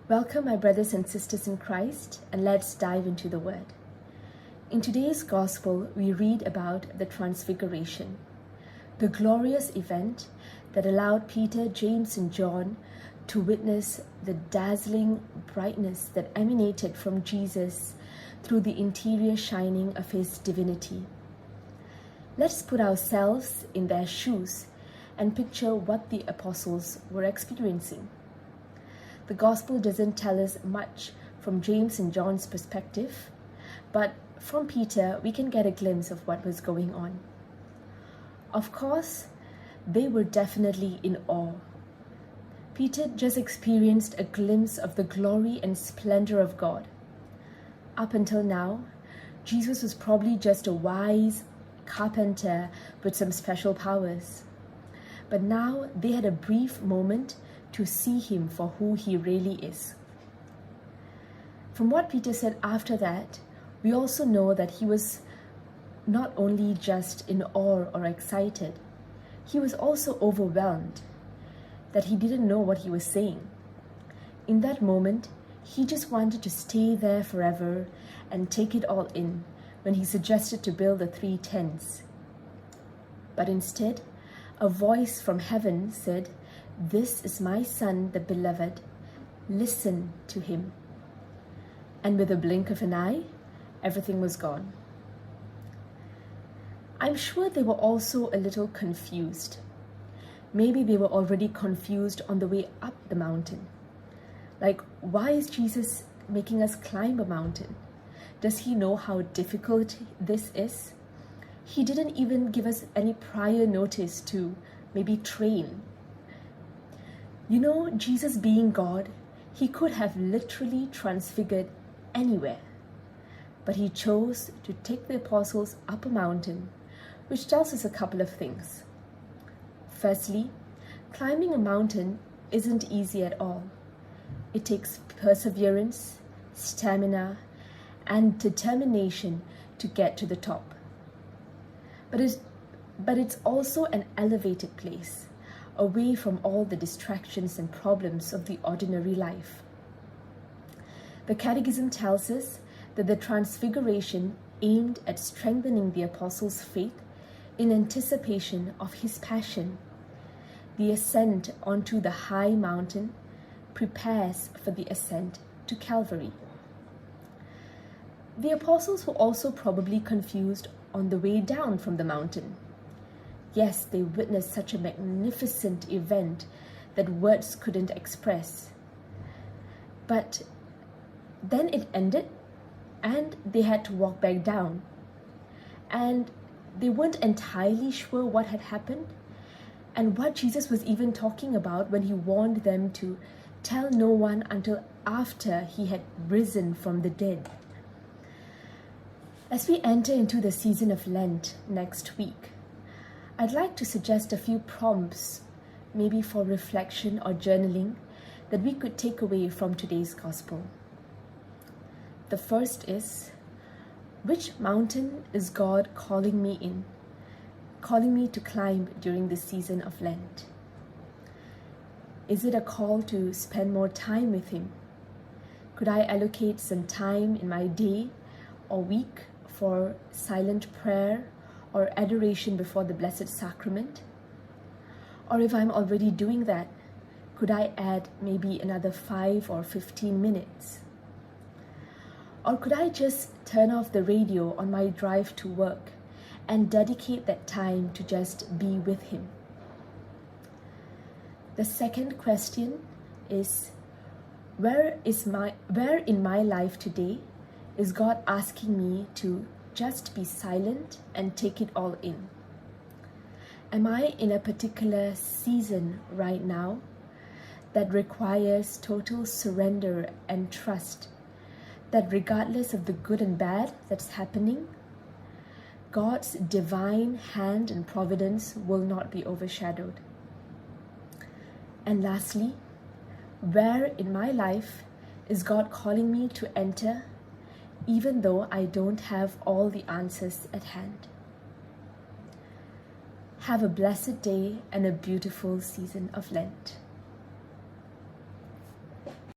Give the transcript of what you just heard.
Welcome, my brothers and sisters in Christ, and let's dive into the Word. In today's Gospel, we read about the Transfiguration, the glorious event that allowed Peter, James, and John to witness the dazzling brightness that emanated from Jesus through the interior shining of his divinity. Let's put ourselves in their shoes and picture what the apostles were experiencing. The Gospel doesn't tell us much from James and John's perspective, but from Peter, we can get a glimpse of what was going on. Of course, they were definitely in awe. Peter just experienced a glimpse of the glory and splendor of God. Up until now, Jesus was probably just a wise carpenter with some special powers. But now they had a brief moment to see him for who he really is. From what Peter said after that, we also know that he was not only just in awe or excited, he was also overwhelmed, that he didn't know what he was saying. In that moment, he just wanted to stay there forever and take it all in when he suggested to build the 3 tents. But instead, a voice from heaven said, "This is my Son, the Beloved. Listen to him." And with a blink of an eye, everything was gone. I'm sure they were also a little confused. Maybe they were already confused on the way up the mountain. Like, why is Jesus making us climb a mountain? Does he know how difficult this is? He didn't even give us any prior notice to maybe train. You know, Jesus being God, he could have literally transfigured anywhere. But he chose to take the apostles up a mountain, which tells us a couple of things. Firstly, climbing a mountain isn't easy at all. It takes perseverance, stamina, and determination to get to the top. But it's also an elevated place, away from all the distractions and problems of the ordinary life. The Catechism tells us that the Transfiguration aimed at strengthening the apostles' faith in anticipation of his passion. The ascent onto the high mountain prepares for the ascent to Calvary. The apostles were also probably confused on the way down from the mountain. Yes, they witnessed such a magnificent event that words couldn't express. But then it ended, and they had to walk back down. And they weren't entirely sure what had happened and what Jesus was even talking about when he warned them to tell no one until after he had risen from the dead. As we enter into the season of Lent next week, I'd like to suggest a few prompts, maybe for reflection or journaling, that we could take away from today's Gospel. The first is, which mountain is God calling me to climb during this season of Lent? Is it a call to spend more time with him? Could I allocate some time in my day or week for silent prayer or adoration before the Blessed Sacrament? Or if I'm already doing that, could I add maybe another 5 or 15 minutes? Or could I just turn off the radio on my drive to work and dedicate that time to just be with him? The second question is, where in my life today is God asking me to just be silent and take it all in? Am I in a particular season right now that requires total surrender and trust that regardless of the good and bad that's happening, God's divine hand and providence will not be overshadowed? And lastly, where in my life is God calling me to enter, even though I don't have all the answers at hand? Have a blessed day and a beautiful season of Lent.